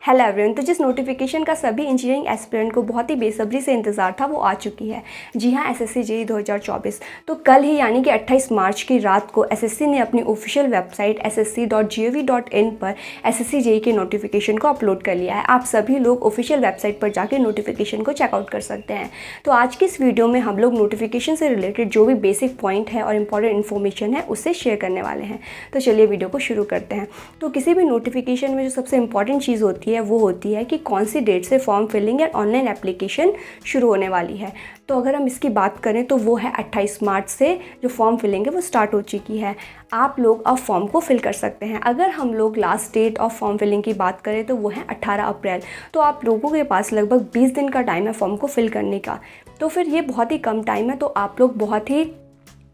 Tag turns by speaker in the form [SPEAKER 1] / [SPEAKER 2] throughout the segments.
[SPEAKER 1] Hello everyone. तो जिस notification का सभी इंजीनियरिंग एस्पिरेंट को बहुत ही बेसब्री से इंतज़ार था वो आ चुकी है। जी हाँ, एसएससी जेईई 2024। तो कल ही यानी कि 28 मार्च की रात को एसएससी ने अपनी ऑफिशियल वेबसाइट ssc.gov.in पर एसएससी जेईई के नोटिफिकेशन को अपलोड कर लिया है। आप सभी लोग ऑफिशियल वेबसाइट पर जाकर नोटिफिकेशन को चेकआउट कर सकते हैं। तो आज की इस वीडियो में हम लोग नोटिफिकेशन से रिलेटेड जो भी बेसिक पॉइंट है और इंपॉर्टेंट इन्फॉर्मेशन है उससे शेयर करने वाले हैं। तो चलिए वीडियो को शुरू करते हैं। तो किसी भी नोटिफिकेशन में जो सबसे इंपॉर्टेंट चीज़ होती है वो होती है कि कौन सी डेट से फॉर्म फिलिंग या ऑनलाइन एप्लीकेशन शुरू होने वाली है। तो अगर हम इसकी बात करें तो वो है 28 मार्च से जो फॉर्म फिलिंग है वो स्टार्ट हो चुकी है। आप लोग अब फॉर्म को फिल कर सकते हैं। अगर हम लोग last date of form filling की बात करें तो वो है 18 अप्रैल। तो आप लोगों के पास लगभग 20 दिन का टाइम है फॉर्म को फिल करने का। तो फिर ये बहुत ही कम टाइम है, तो आप लोग बहुत ही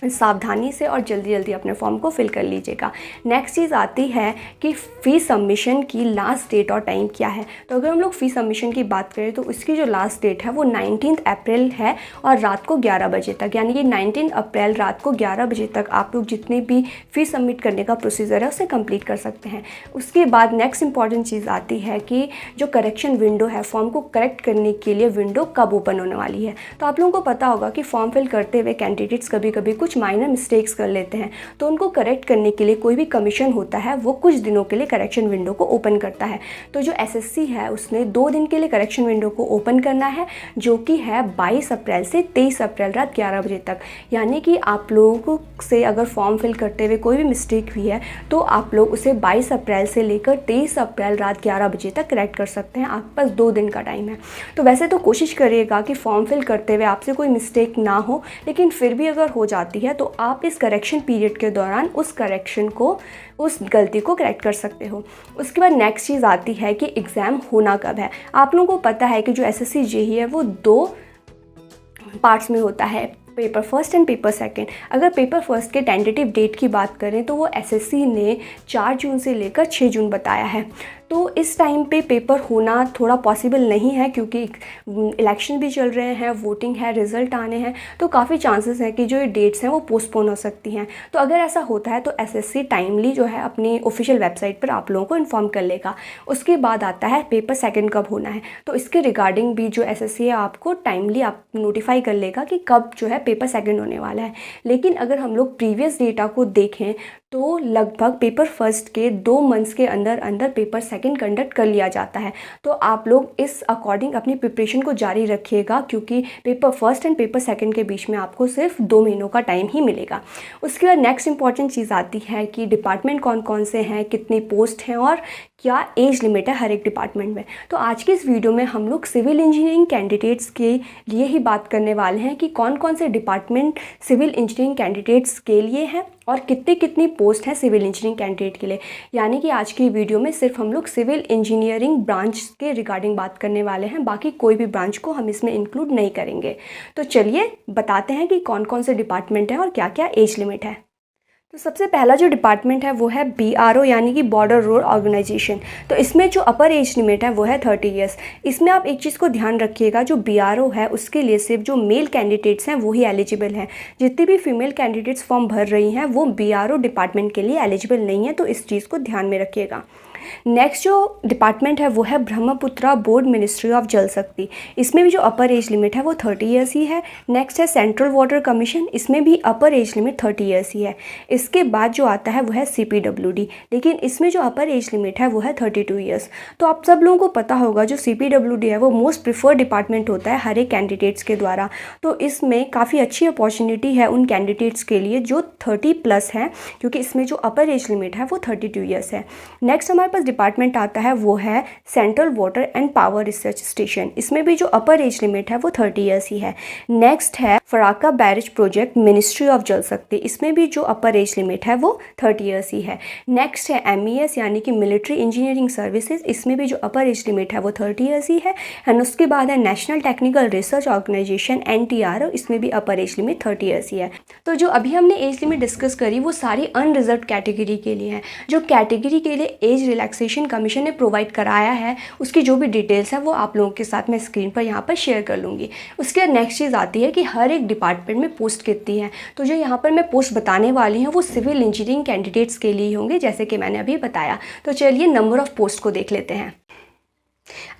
[SPEAKER 1] सावधानी से और जल्दी जल्दी अपने फॉर्म को फिल कर लीजिएगा। नेक्स्ट चीज़ आती है कि फ़ी सबमिशन की लास्ट डेट और टाइम क्या है। तो अगर हम लोग फ़ी सबमिशन की बात करें तो उसकी जो लास्ट डेट है वो 19 अप्रैल है और रात को 11 बजे तक, यानी कि 19 अप्रैल रात को 11 बजे तक आप लोग जितने भी फ़ी सबमिट करने का प्रोसीजर है उसे कंप्लीट कर सकते हैं। उसके बाद नेक्स्ट इंपॉर्टेंट चीज़ आती है कि जो करेक्शन विंडो है, फॉर्म को करेक्ट करने के लिए विंडो कब ओपन होने वाली है। तो आप लोगों को पता होगा कि फॉर्म फिल करते हुए कैंडिडेट्स कभी कभी कुछ माइनर मिस्टेक्स कर लेते हैं, तो उनको करेक्ट करने के लिए कोई भी कमीशन होता है वो कुछ दिनों के लिए करेक्शन विंडो को ओपन करता है। तो जो एसएससी है उसने 2 दिन के लिए करेक्शन विंडो को ओपन करना है, जो कि है 22 अप्रैल से 23 अप्रैल रात 11 बजे तक। यानी कि आप लोगों से अगर फॉर्म फिल करते हुए कोई भी मिस्टेक हुई है तो आप लोग उसे 22 अप्रैल से लेकर 23 अप्रैल रात 11 बजे तक करेक्ट कर सकते हैं। आपके पास 2 दिन का टाइम है। तो वैसे तो कोशिश करिएगा कि फॉर्म फिल करते हुए आपसे कोई मिस्टेक ना हो, लेकिन फिर भी अगर हो जाती है तो आप इस करेक्शन पीरियड के दौरान उस गलती को करेक्ट कर सकते हो। उसके बाद नेक्स्ट चीज़ आती है कि एग्ज़ाम होना कब है। आप लोगों को पता है कि जो एसएससी जेईई है वो 2 पार्ट्स में होता है, paper first and paper second. अगर पेपर फर्स्ट के टेंटेटिव डेट की बात करें तो वो एसएससी ने 4 जून से लेकर 6 जून बताया है। तो इस टाइम पे पेपर होना थोड़ा पॉसिबल नहीं है, क्योंकि इलेक्शन भी चल रहे हैं, वोटिंग है, रिज़ल्ट आने हैं, तो काफ़ी चांसेस हैं कि जो ये डेट्स हैं वो पोस्टपोन हो सकती हैं। तो अगर ऐसा होता है तो एसएससी टाइमली जो है अपनी ऑफिशियल वेबसाइट पर आप लोगों को इन्फॉर्म कर लेगा। उसके बाद आता है पेपर सेकंड कब होना है। तो इसके रिगार्डिंग भी जो एसएससी है आपको टाइमली आप नोटिफाई कर लेगा कि कब जो है पेपर सेकंड होने वाला है। लेकिन अगर हम लोग प्रीवियस डेटा को देखें तो लगभग पेपर फर्स्ट के 2 मंथ्स के अंदर अंदर पेपर सेकंड कंडक्ट कर लिया जाता है। तो आप लोग इस अकॉर्डिंग अपनी प्रिपरेशन को जारी रखिएगा, क्योंकि paper first and paper second के बीच में आपको सिर्फ 2 महीनों का टाइम ही मिलेगा। उसके बाद नेक्स्ट इंपॉर्टेंट चीज़ आती है कि डिपार्टमेंट कौन कौन से हैं, कितनी पोस्ट हैं और क्या एज लिमिट है हर एक डिपार्टमेंट में। तो आज की इस वीडियो में हम लोग सिविल इंजीनियरिंग कैंडिडेट्स के लिए ही बात करने वाले हैं कि कौन कौन से डिपार्टमेंट सिविल इंजीनियरिंग कैंडिडेट्स के लिए हैं और कितनी कितनी पोस्ट हैं सिविल इंजीनियरिंग कैंडिडेट के लिए। यानी कि आज की वीडियो में सिर्फ हम लोग सिविल इंजीनियरिंग ब्रांच के रिगार्डिंग बात करने वाले हैं, बाकी कोई भी ब्रांच को हम इसमें इंक्लूड नहीं करेंगे। तो चलिए बताते हैं कि कौन कौन से डिपार्टमेंट हैं और क्या क्या एज लिमिट है। तो सबसे पहला जो डिपार्टमेंट है वो है BRO यानी कि बॉर्डर रोड ऑर्गेनाइजेशन। तो इसमें जो अपर एज लिमिट है वो है 30 ईयर्स। इसमें आप एक चीज़ को ध्यान रखिएगा, जो BRO है उसके लिए सिर्फ जो मेल कैंडिडेट्स हैं वो ही एलिजिबल हैं। जितनी भी फीमेल कैंडिडेट्स फॉर्म भर रही हैं वो BRO डिपार्टमेंट के लिए एलिजिबल नहीं है, तो इस चीज़ को ध्यान में रखिएगा। नेक्स्ट जो डिपार्टमेंट है वो है Brahmaputra board ministry of Jal शक्ति। इसमें भी जो अपर एज लिमिट है वो 30 ईयर्स ही है। नेक्स्ट है सेंट्रल वाटर कमीशन, इसमें भी अपर एज लिमिट 30 ईयर्स ही है। इसके बाद जो आता है वो है CPWD, लेकिन इसमें जो अपर एज लिमिट है वो है 32 ईयर्स। तो आप सब लोगों को पता होगा जो CPWD है वो मोस्ट प्रिफर्ड डिपार्टमेंट होता है हर एक कैंडिडेट्स के द्वारा। तो इसमें काफ़ी अच्छी अपॉर्चुनिटी है उन कैंडिडेट्स के लिए जो 30+ हैं, क्योंकि इसमें जो अपर एज लिमिट है वो 32 ईयर्स है। नेक्स्ट हमारे डिपार्टमेंट आता है वो है central water and power research station. इसमें भी जो अपर एज लिमिट है वो 30 ईयर्स ही है। नेक्स्ट है फराक्का barrage project ministry of Jal शक्ति। इसमें भी जो अपर एज लिमिट है वो 30 ईयर्स ही है। नेक्स्ट है MES यानी कि मिलिट्री इंजीनियरिंग सर्विसेज। इसमें भी जो अपर एज लिमिट है वो 30 ईयर्स ही है। एंड उसके बाद है national technical research organisation NTRO। इसमें भी अपर एज लिमिट 30 ईयर्स ही है। तो जो अभी हमने एज लिमिट डिस्कस करी वो सारी अनरिजर्व कैटेगरी के लिए है। जो कैटेगरी के लिए एज रिलैक्सेशन कमीशन ने प्रोवाइड कराया है उसकी जो भी डिटेल्स हैं वो आप लोगों के साथ मैं स्क्रीन पर यहाँ पर शेयर कर लूँगी। उसके बाद नेक्स्ट चीज़ आती है कि हर एक डिपार्टमेंट में पोस्ट कितनी है। तो जो यहाँ पर मैं पोस्ट बताने वाली हूँ वो सिविल इंजीनियरिंग कैंडिडेट्स के लिए होंगे, जैसे कि मैंने अभी बताया। तो चलिए नंबर ऑफ़ पोस्ट को देख लेते हैं।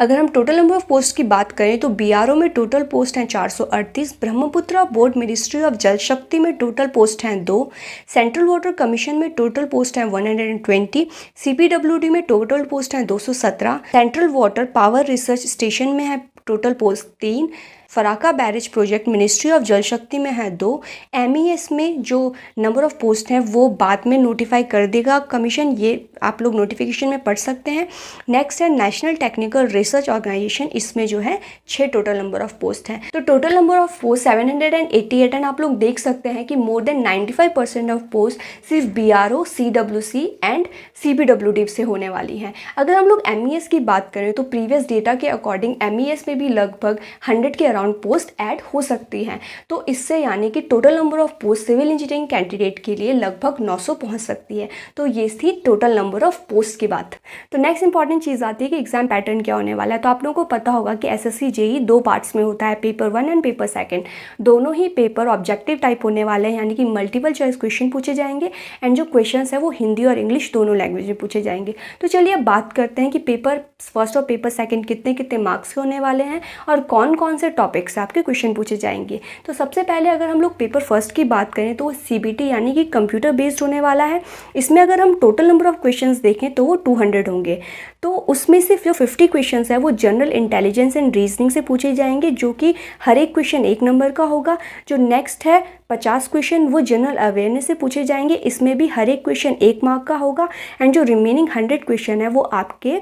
[SPEAKER 1] अगर हम टोटल नंबर ऑफ पोस्ट की बात करें तो बीआरओ में टोटल पोस्ट हैं 438, Brahmaputra board ministry of Jal Shakti में टोटल पोस्ट हैं 2, सेंट्रल वाटर कमीशन में टोटल पोस्ट हैं 120, सीपीडब्ल्यूडी में टोटल पोस्ट हैं 217, central water power research station में है total post 3, Farakka barrage project ministry of Jal Shakti में है 2, एमईएस में जो नंबर ऑफ पोस्ट हैं वो बाद में नोटिफाई कर देगा कमीशन, ये आप लोग नोटिफिकेशन में पढ़ सकते हैं। नेक्स्ट है नेशनल टेक्निकल रिसर्च ऑर्गेनाइजेशन, इसमें जो है 6 टोटल नंबर ऑफ पोस्ट हैं। तो total number of post 788 and आप लोग देख सकते हैं कि मोर देन 95% ऑफ पोस्ट सिर्फ बीआरओ, सीडब्ल्यूसी एंड सीपीडब्ल्यूडी से होने वाली हैं। अगर हम लोग एमईएस की बात करें तो प्रीवियस डेटा के अकॉर्डिंग एमईएस में भी लगभग 100 के अराउंड पोस्ट ऐड हो सकती हैं। तो इससे यानी कि total number of post civil engineering candidate के लिए लगभग 900 पहुंच सकती है। तो ये थी टोटल नंबर ऑफ पोस्ट की बात। तो नेक्स्ट इंपॉर्टेंट चीज़ आती है कि एग्जाम पैटर्न क्या होने वाला है। तो आप लोगों को पता होगा कि एसएससी जेई 2 पार्ट्स में होता है, पेपर 1 एंड पेपर 2। दोनों ही पेपर ऑब्जेक्टिव टाइप होने वाले हैं, यानी कि मल्टीपल चॉइस क्वेश्चन पूछे जाएंगे एंड जो क्वेश्चन है वो हिंदी और इंग्लिश दोनों लैंग्वेज में पूछे जाएंगे। तो चलिए अब बात करते हैं कि पेपर फर्स्ट और पेपर 2 कितने कितने मार्क्स के होने वाले हैं और कौन कौन से टॉपिक से आपके क्वेश्चन पूछे जाएंगे। तो सबसे पहले अगर हम लोग पेपर फर्स्ट की बात करें तो वो सीबीटी यानी कि कंप्यूटर बेस्ड होने वाला है। इसमें अगर हम टोटल नंबर ऑफ क्वेश्चंस देखें तो वो 200 होंगे। तो उसमें सिर्फ जो 50 क्वेश्चंस है वो जनरल इंटेलिजेंस एंड रीजनिंग से पूछे जाएंगे, जो कि हर एक क्वेश्चन 1 नंबर का होगा। जो नेक्स्ट है 50 क्वेश्चन वो जनरल अवेयरनेस से पूछे जाएंगे, इसमें भी हर एक क्वेश्चन 1 मार्क का होगा। एंड जो रिमेनिंग 100 क्वेश्चन है वो आपके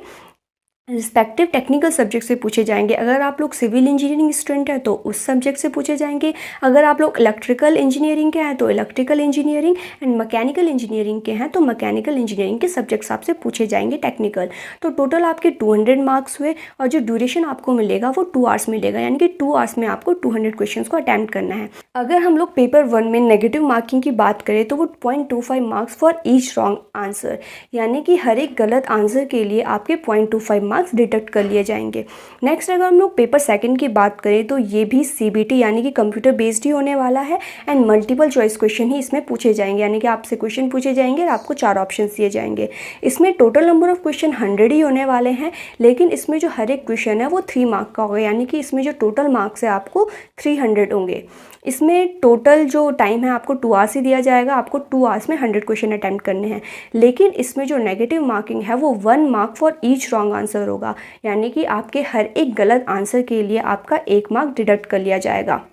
[SPEAKER 1] रिस्पेक्टिव टेक्निकल सब्जेक्ट से पूछे जाएंगे। अगर आप लोग सिविल इंजीनियरिंग स्टूडेंट हैं तो उस सब्जेक्ट से पूछे जाएंगे, अगर आप लोग इलेक्ट्रिकल इंजीनियरिंग के हैं तो electrical engineering and mechanical engineering के हैं तो मैकेनिकल इंजीनियरिंग के सब्जेक्ट्स आपसे पूछे जाएंगे टेक्निकल। तो टोटल आपके 200 मार्क्स हुए और जो ड्यूरेशन आपको मिलेगा वो 2 आवर्स मिलेगा, यानी कि 2 आवर्स में आपको 200 क्वेश्चन को अटैम्प्ट करना है। अगर हम लोग पेपर 1 में नेगेटिव मार्किंग की बात करें तो वो 0.25 marks for each wrong answer, यानी कि हर एक गलत आंसर के लिए आपके 0.25 मार्क्स डिडक्ट कर लिए जाएंगे। नेक्स्ट अगर हम लोग पेपर 2 की बात करें तो ये भी सीबीटी यानी कि कंप्यूटर बेस्ड ही होने वाला है एंड मल्टीपल चॉइस क्वेश्चन ही इसमें पूछे जाएंगे, यानी कि आपसे क्वेश्चन पूछे जाएंगे और आपको 4 ऑप्शन दिए जाएंगे। इसमें टोटल नंबर ऑफ क्वेश्चन 100 ही होने वाले हैं, लेकिन इसमें जो हर एक क्वेश्चन है वो 3 मार्क का होगा, यानी कि इसमें जो टोटल मार्क्स है आपको 300 होंगे। इसमें टोटल जो टाइम है आपको 2 आवर्स ही दिया जाएगा, आपको 2 आवर्स में 100 क्वेश्चन अटैम्प्ट करने हैं। लेकिन इसमें जो नेगेटिव मार्किंग है वो 1 mark for each wrong answer होगा, यानी कि आपके हर एक गलत आंसर के लिए आपका 1 मार्क डिडक्ट कर लिया जाएगा।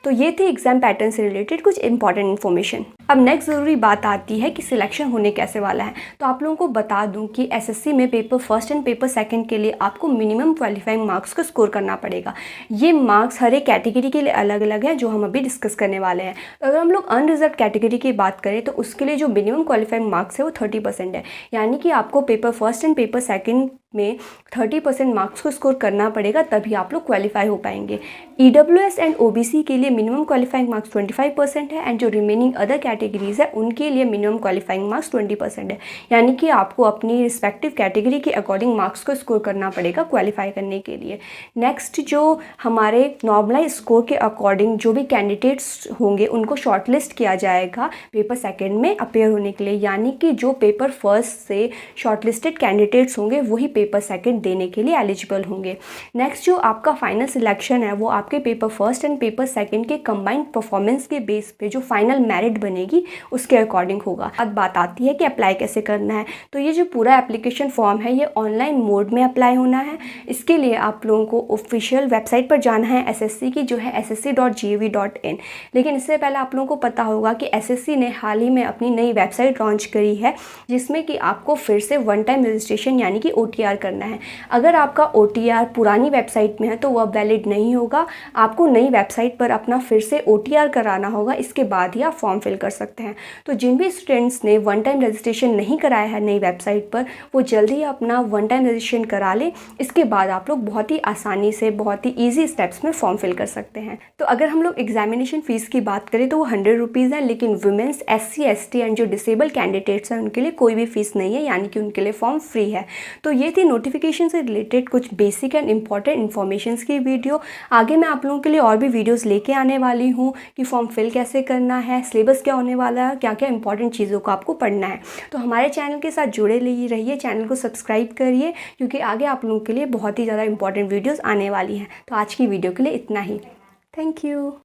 [SPEAKER 1] तो ये थी एग्जाम पैटर्न से रिलेटेड कुछ इंपॉर्टेंट इन्फॉर्मेशन। अब नेक्स्ट ज़रूरी बात आती है कि सिलेक्शन होने कैसे वाला है। तो आप लोगों को बता दूं कि एसएससी में पेपर फर्स्ट एंड पेपर 2 के लिए आपको मिनिमम क्वालिफाइंग मार्क्स को स्कोर करना पड़ेगा। ये मार्क्स हर एक कैटेगरी के लिए अलग अलग है, जो हम अभी डिस्कस करने वाले हैं। तो अगर हम लोग अनरिजर्व कैटेगरी की बात करें तो उसके लिए जो मिनिमम क्वालिफाइंग मार्क्स है वो 30% है, यानी कि आपको पेपर फर्स्ट एंड पेपर 2 में 30% मार्क्स को स्कोर करना पड़ेगा, तभी आप लोग क्वालिफाई हो पाएंगे। ईडब्ल्यूएस एंड ओबीसी के लिए मिनिमम क्वालिफाइंग मार्क्स 25% है एंड जो रिमेनिंग अदर कैटेगरीज है उनके लिए मिनिमम क्वालिफाइंग मार्क्स 20% है, यानी कि आपको अपनी रिस्पेक्टिव कैटेगरी के अकॉर्डिंग मार्क्स को स्कोर करना पड़ेगा क्वालिफाई करने के लिए। नेक्स्ट जो हमारे नॉर्मलाइज स्कोर के अकॉर्डिंग जो भी कैंडिडेट्स होंगे उनको शॉर्टलिस्ट किया जाएगा पेपर 2 में अपेयर होने के लिए, यानी कि जो पेपर फर्स्ट से शॉर्टलिस्टेड कैंडिडेट्स होंगे वही पेपर 2 देने के लिए एलिजिबल होंगे। नेक्स्ट जो आपका फाइनल सिलेक्शन है वो आपके पेपर फर्स्ट एंड पेपर 2 के कंबाइंड परफॉर्मेंस के बेस पे जो फाइनल मेरिट बनेगी उसके अकॉर्डिंग होगा। अब बात आती है कि अप्लाई कैसे करना है। तो ये जो पूरा एप्लीकेशन फॉर्म है ये ऑनलाइन मोड में अप्लाई होना है। इसके लिए आप लोगों को ऑफिशियल वेबसाइट पर जाना है एसएससी की, जो है ssc.gov.in। लेकिन इससे पहले आप लोगों को पता होगा कि एसएससी ने हाल ही में अपनी नई वेबसाइट लॉन्च करी है, जिसमें कि आपको फिर से 1 टाइम रजिस्ट्रेशन यानी कि OTR करना है। अगर आपका OTR पुरानी वेबसाइट में है तो वह वैलिड नहीं होगा, आपको नई वेबसाइट पर अपना फिर से OTR कराना होगा, इसके बाद ही आप फॉर्म फिल कर सकते हैं। तो जिन भी स्टूडेंट्स ने 1 टाइम रजिस्ट्रेशन नहीं कराया है नई वेबसाइट पर, वो जल्दी अपना 1 टाइम रजिस्ट्रेशन करा लें। इसके बाद आप लोग बहुत ही आसानी से बहुत ही ईजी स्टेप्स में फॉर्म फिल कर सकते हैं। तो अगर हम लोग एग्जामिनेशन फ़ीस की बात करें तो वो 100 रुपीज़ है, लेकिन वुमेंस, SC ST एंड जो डिसेबल कैंडिडेट्स हैं उनके लिए कोई भी फ़ीस नहीं है, यानी कि उनके लिए फॉर्म फ्री है। तो ये थी नोटिफिकेशन से रिलेटेड कुछ बेसिक एंड इम्पॉर्टेंट इन्फॉर्मेशंस की वीडियो। आगे मैं आप लोगों के लिए और भी वीडियोस लेके आने वाली हूँ कि फॉर्म फिल कैसे करना है, सिलेबस क्या होने वाला है, क्या क्या इंपॉर्टेंट चीज़ों को आपको पढ़ना है। तो हमारे चैनल के साथ जुड़े रहिए, चैनल को सब्सक्राइब करिए, क्योंकि आगे आप लोगों के लिए बहुत ही ज़्यादा इंपॉर्टेंट वीडियोज़ आने वाली हैं। तो आज की वीडियो के लिए इतना ही। Thank you.